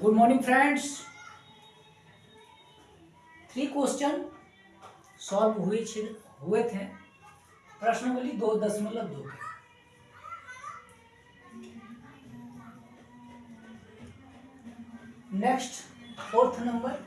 Good morning friends. 3 question solve हुए थे प्रश्नावली 2.2 के। नेक्स्ट 4th नंबर,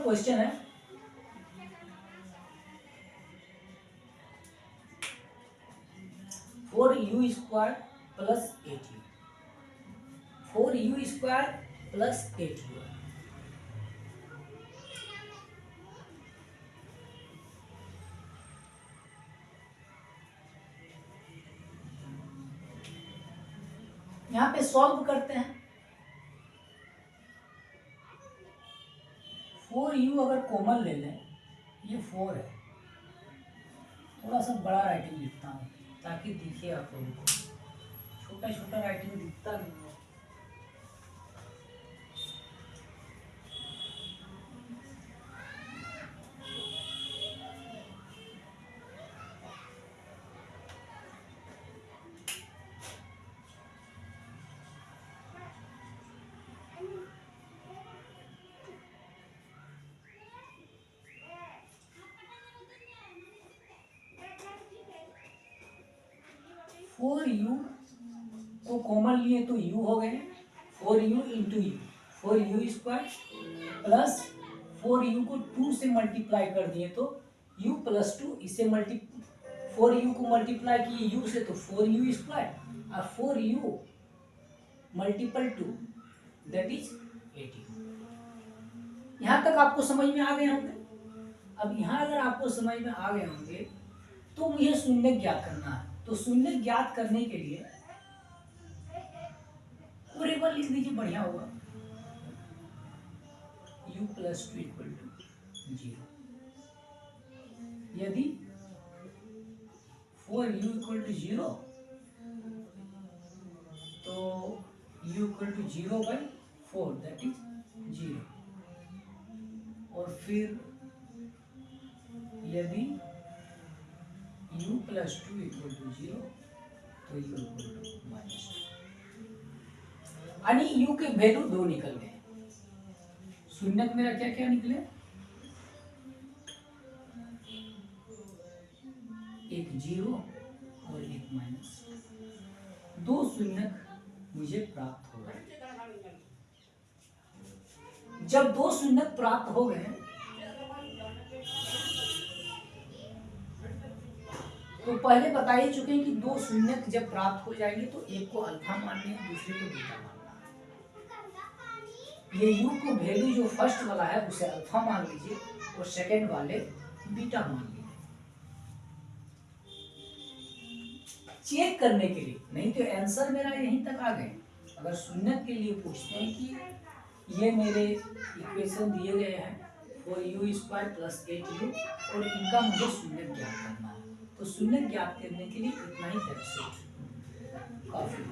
क्वेश्चन है 4u² plus 8u। 4u² plus 8u। यहाँ पे सॉल्व करते हैं। 4u अगर कॉमन ले लें, ये 4 है। थोड़ा सा बड़ा राइटिंग लिखता हूँ ताकि दिखे आप लोगों को, छोटा छोटा राइटिंग दिखता नहीं है। फोर यू को कॉमन लिए तो u हो गए, 4u into you, 4u² plus 4u को 2 से मल्टीप्लाई कर दिए तो u प्लस 2, इसे 4u को मल्टीप्लाई किए u से तो 4u² और 4u मल्टीपल 2 दैट इज 80। यहाँ तक आपको समझ में आ गए होंगे। अब यहाँ अगर आपको समझ में आ गए होंगे तो मुझे शून्य ज्ञात करना है। तो शून्य ज्ञात करने के लिए वेरिएबल लिख दीजिए, बढ़िया होगा। u plus 2 equal to 0। यदि 4u इक्वल टू 0 तो u equal to 0/4 that is 0। और फिर यदि u प्लस 2 इक्वल टू 0 तो u इक्वल टू -2। यानी u के वैल्यू 2 निकल गए। शून्यक मेरा क्या क्या निकले, एक 0 और एक -। 2 शून्यक मुझे प्राप्त हो गए। जब 2 शून्यक प्राप्त हो गए तो पहले बता ही चुके हैं कि 2 शून्यक जब प्राप्त हो जाएंगे तो एक को अल्फा मानना है, दूसरे को बीटा मानना है। ये u को वैल्यू जो फर्स्ट वाला है उसे अल्फा मान लीजिए और सेकंड वाले बीटा मान लीजिए, चेक करने के लिए। नहीं तो आंसर मेरा यहीं तक आ गए। अगर शून्यक के लिए पूछते हैं कि ये मेरे इक्वेशन दिए गए हैं 4u² प्लस 8u और इनका मुझे शून्य ज्ञात करना है, तो शून्य ज्ञात करने के लिए इतना ही काफी।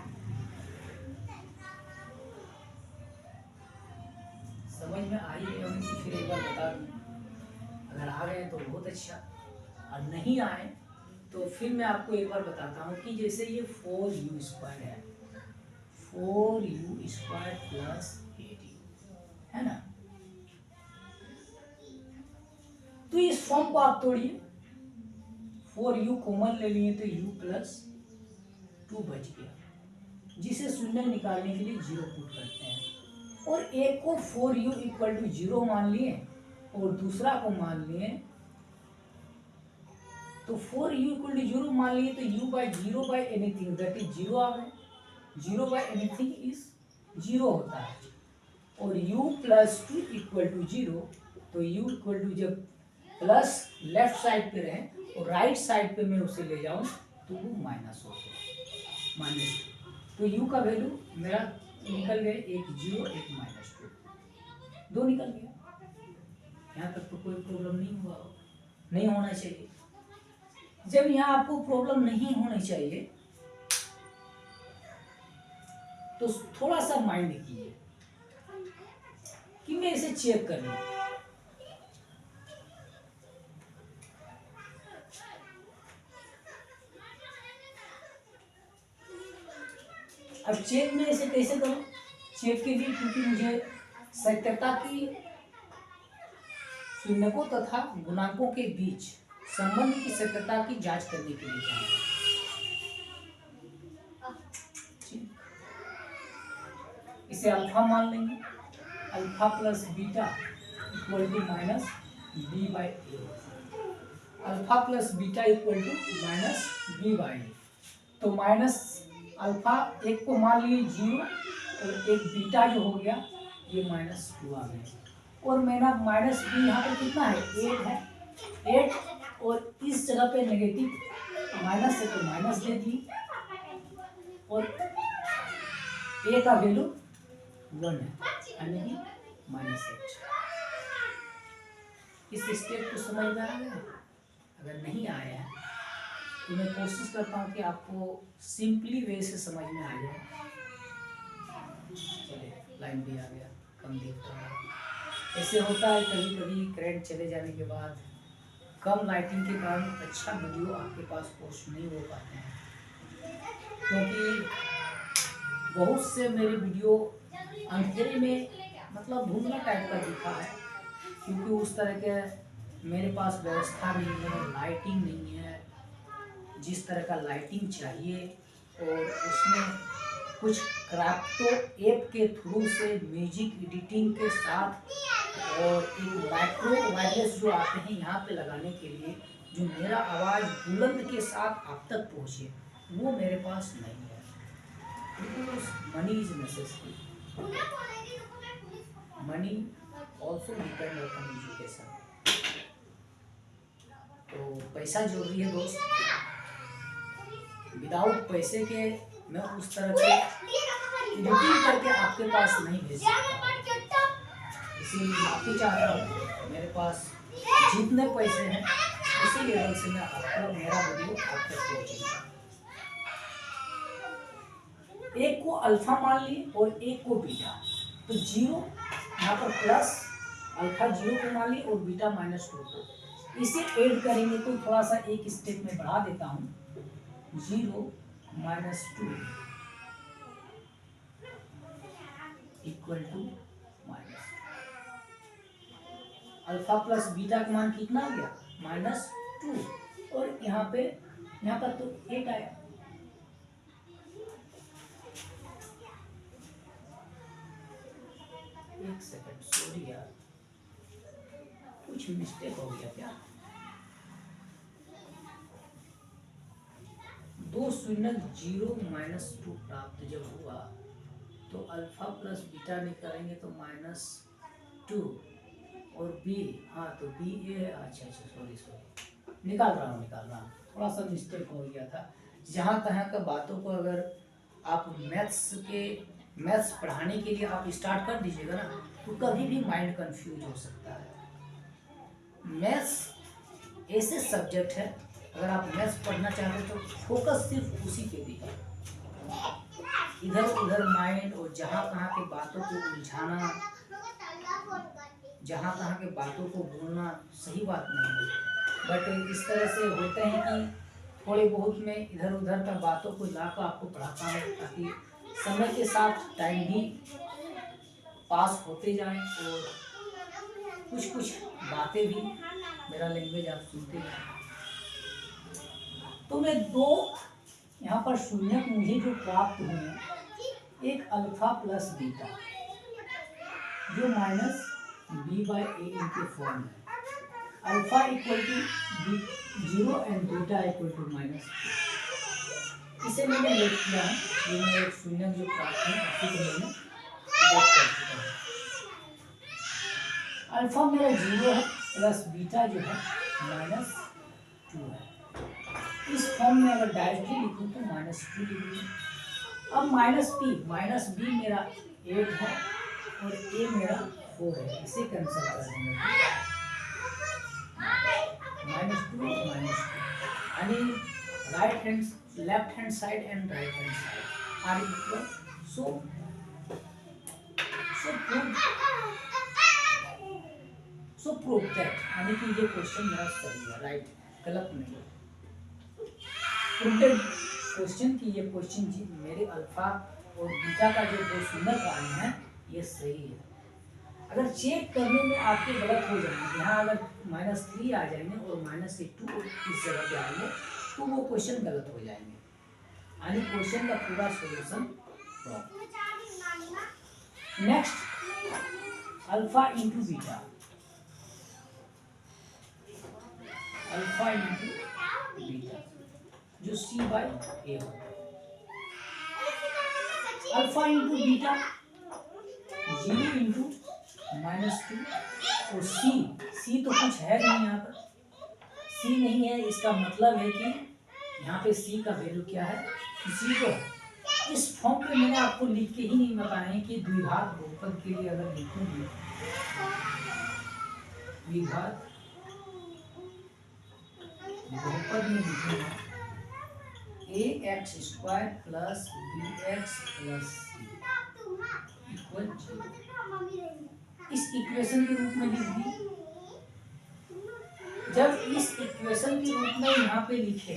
समझ में आई है कि फिर एक बार बता दूं। अगर आ गए तो बहुत अच्छा, और नहीं आए तो फिर मैं आपको एक बार बताता हूँ कि जैसे ये 4u² है, 4u² प्लस 8u है ना, तो इस फॉर्म को आप तोड़िए। 4u कॉमन ले लिए तो u प्लस 2 बच गया, जिसे शून्य निकालने के लिए 0 पुट करते हैं। और एक को 4u इक्वल टू 0 मान लिए और दूसरा को मान लिए तो 4u इक्वल टू 0 मान लिए तो u/0/एनीथिंग दैट इज 0 आ गए। 0/एनीथिंग इज 0 होता है। और u प्लस 2 इक्वल टू 0 तो u इक्वल टू जब प्लस लेफ्ट साइड पे रहे और राइट साइड पे मैं उसे ले जाऊं तो वो माइनस हो गया, -2। तो u का वैल्यू मेरा निकल गए, एक 0 एक -2, 2 निकल गया। यहाँ तक तो कोई प्रॉब्लम नहीं हुआ। नहीं होना चाहिए। जब यहाँ आपको प्रॉब्लम नहीं होनी चाहिए तो थोड़ा सा माइंड कीजिए कि मैं इसे चेक कर लूं। अब चेक में इसे कैसे करूं? चेक के लिए क्योंकि मुझे सत्यता की शून्यकों तथा गुणांकों के बीच संबंध की सत्यता की जांच करने के लिए चाहिए। इसे अल्फा मान लेंगे, alpha plus beta equal to minus B by A. Alpha plus beta equal to minus B by A. तो माइनस अल्फा एक को मान लिए 0 और एक बीटा जो हो गया ये -2 आ गया। और मेरा माइनस बी यहाँ पर कितना है? 8 है। 8 और इस जगह पे नेगेटिव माइनस है तो माइनस दे दी और ए का वैल्यू 1 है यानी कि -8। इस स्टेप को समझ में आ गया? अगर नहीं आया है तो मैं कोशिश करता हूँ कि आपको सिंपली वे से समझ में आ जाए। चलिए लाइन भी आ गया, कम देखता हूँ। ऐसे होता है कभी कभी करंट चले जाने के बाद कम लाइटिंग के कारण अच्छा वीडियो आपके पास पोस्ट नहीं हो पाते हैं, क्योंकि बहुत से मेरे वीडियो अंधेरे में मतलब धुंधला टाइप का दिखा है, क्योंकि उस तरह के मेरे पास व्यवस्था नहीं है, लाइटिंग नहीं है जिस तरह का लाइटिंग चाहिए। और उसमें कुछ क्राफ्टो ऐप के थ्रू से म्यूजिक एडिटिंग के साथ और एक माइक्रो वायरलेस जो आते हैं यहाँ पे लगाने के लिए, जो मेरा आवाज़ बुलंद के साथ आप तक पहुँचे, वो मेरे पास नहीं है। Because money is necessary, money also depend upon education. तो पैसा जरूरी है दोस्त, विदाउट पैसे के मैं उस तरह से एडिटिंग करके आपके पास नहीं भेज सकता। इसीलिए माफ़ी चाहता हूँ, मेरे पास जितने पैसे हैं उसी लेवल से मैं आपको मेरा वीडियो आप तक पहुँचेगा। एक को अल्फा मान लिए और एक को बीटा, तो 0 यहाँ पर प्लस अल्फा 0 को मान लिए और बीटा -2 को, इसे ऐड करेंगे तो थोड़ा सा एक स्टेप में बढ़ा देता हूँ। 0 -2 equal to -2। Alpha plus beta का मान कितना आ गया? -2। और यहाँ पर तो 8 आया। एक सेकंड, सॉरी यार, कुछ मिस्टेक हो गया क्या? 2 शून्य 0 -2 प्राप्त जब हुआ तो अल्फा प्लस बीटा निकालेंगे तो -2 और बी, हाँ तो बी ए, अच्छा सॉरी निकाल रहा हूँ, थोड़ा सा मिस्टेक हो गया था। जहाँ तहाँ का बातों को अगर आप मैथ्स पढ़ाने के लिए आप स्टार्ट कर दीजिएगा ना, तो कभी भी माइंड कंफ्यूज हो सकता है। मैथ्स ऐसे सब्जेक्ट है, अगर आप मैथ्स पढ़ना चाहते हैं तो फोकस सिर्फ उसी पे दीजिए। इधर उधर माइंड और जहाँ तहाँ के बातों को उलझाना, जहाँ तहाँ के बातों को बोलना सही बात नहीं है। बट इस तरह से होते हैं कि थोड़े बहुत में इधर उधर का बातों को लाकर आपको पढ़ाता हूँ, ताकि समय के साथ टाइम भी पास होते जाएं और कुछ बातें भी मेरा लैंग्वेज आप सुनते जाएं। तो मैं 2 यहाँ पर शून्य मुझे जो प्राप्त हुए हैं, एक अल्फा प्लस बीटा जो -b/a इनके फॉर्म है। Alpha equal to 0 and beta equal to -2। इसे मैंने लिख किया है, ये मैं एक शून्य जो प्राप्त है उसी को मैंने लिख कर चुका हूँ। अल्फा मेरा 0 है प्लस बीटा जो है -2 है। इस फॉर्म में अगर डायरेक्टली लिखूँ तो -2 लिख लूँ। अब -b मेरा 8 है और a मेरा 4 है, इसे कैंसिल कर देंगे। -2 -2 आणि left hand side and right hand side are equal. So prove that, यानी कि ये क्वेश्चन मेरा सही है, राइट, गलत नहीं. प्रूवेड क्वेश्चन की ये क्वेश्चन जी मेरे अल्फा और बीटा का जो दो सुंदर आए हैं ये सही है. अगर चेक करने में आपके गलत हो जाएंगे, यहाँ अगर -3 आ जाएंगे और -2 इस जगह पे आएंगे तो वो क्वेश्चन गलत हो जाएंगे, यानी क्वेश्चन का पूरा solution wrong. Next, alpha into beta. Alpha into beta जो C/A होता है. अल्फा इंटू बीटा 0 इंटू -2 और C तो कुछ है नहीं, यहाँ पर C नहीं है, इसका मतलब है कि यहाँ पे C का वैल्यू क्या है, 0 है. इस फॉर्म पे मैंने आपको लिख के ही नहीं बताया कि द्विघात बहुपद के लिए अगर लिखूंगी द्विघात बहुपद में लिखूंगा ax² plus bx plus c equal 0. इस इक्वेशन के रूप में लिख दी. जब इस इक्वेशन के रूप में यहाँ पे लिखे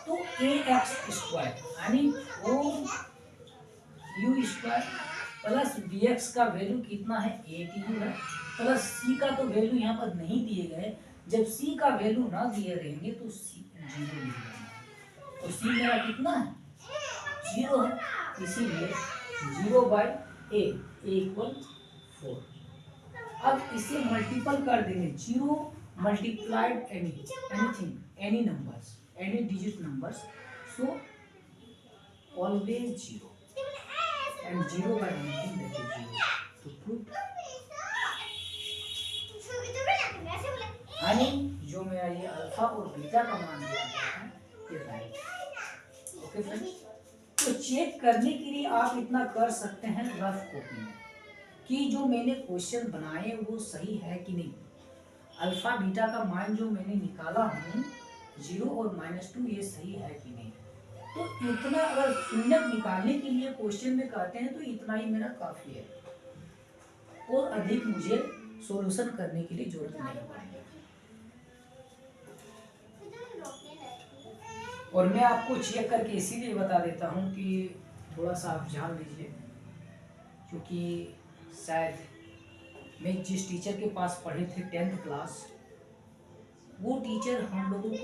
तो ax² यानी 4u² प्लस bx का वैल्यू कितना है 8u है, प्लस c का तो वैल्यू यहाँ पर नहीं दिए गए. जब c का वैल्यू ना दिए रहेंगे तो c 0 लिख देंगे, तो c मेरा कितना है 0 है, इसीलिए 0/a इक्वल 4. अब इसे मल्टीपल कर देंगे, 0 multiplied any numbers, any digit numbers, so always 0 and 0 by anything that is 0 to prove. यानी जो मेरा ये अल्फा और बीटा का मान दिया गया है ये राइट. ओके फ्रेंड्स, तो चेक करने के लिए आप इतना कर सकते हैं रफ कॉपी में कि जो मैंने क्वेश्चन बनाए वो सही है कि नहीं. अल्फा बीटा का मान जो मैंने निकाला हूँ 0 और -2 ये सही है कि नहीं. तो इतना अगर शून्यक निकालने के लिए क्वेश्चन में कहते हैं तो इतना ही मेरा काफी है, और अधिक मुझे सॉल्यूशन करने के लिए जरूरत नहीं पड़ेगी. और मैं आपको चेक करके इसीलिए बता देता हूँ कि थोड़ा सा आप जान लीजिए, क्योंकि शायद मैं जिस टीचर के पास पढ़े थे 10th क्लास, वो टीचर हम लोगों को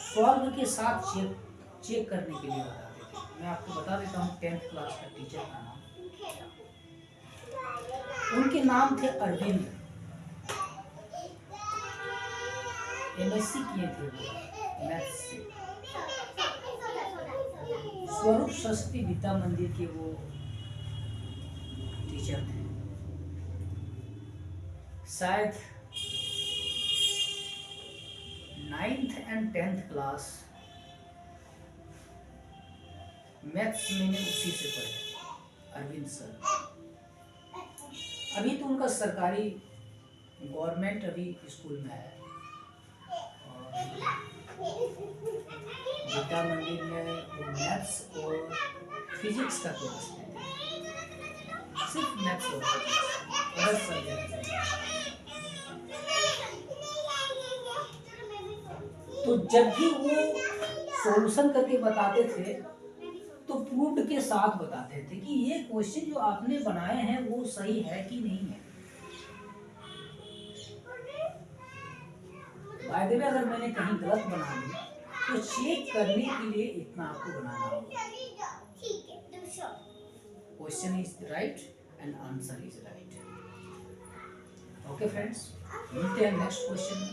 सॉल्व के साथ चेक करने के लिए बताते थे. मैं आपको बता देता हूँ 10th क्लास का टीचर का नाम. उनके नाम थे अरविंद. MSc किए थे वो मैथ्स से. स्वरूप सरस्वती विद्या मंदिर के वो टीचर थे. शायद 9th and 10th class maths मैंने उसी से पढ़े, अरविंद सर. अभी तो उनका सरकारी गवर्नमेंट अभी स्कूल में है, विद्या मंदिर में मैथ्स और फिजिक्स का क्लास देते हैं, सिर्फ मैथ्स और फिजिक्स. तो जब भी वो सॉल्यूशन करके बताते थे तो प्रूफ के साथ बताते थे कि ये क्वेश्चन जो आपने बनाए हैं वो सही है कि नहीं है. बाय द वे अगर मैंने कहीं गलत बना दी तो चेक करने के लिए इतना आपको बनाना होगा. Question is right and answer is right. Okay friends, मिलते हैं नेक्स्ट क्वेश्चन में.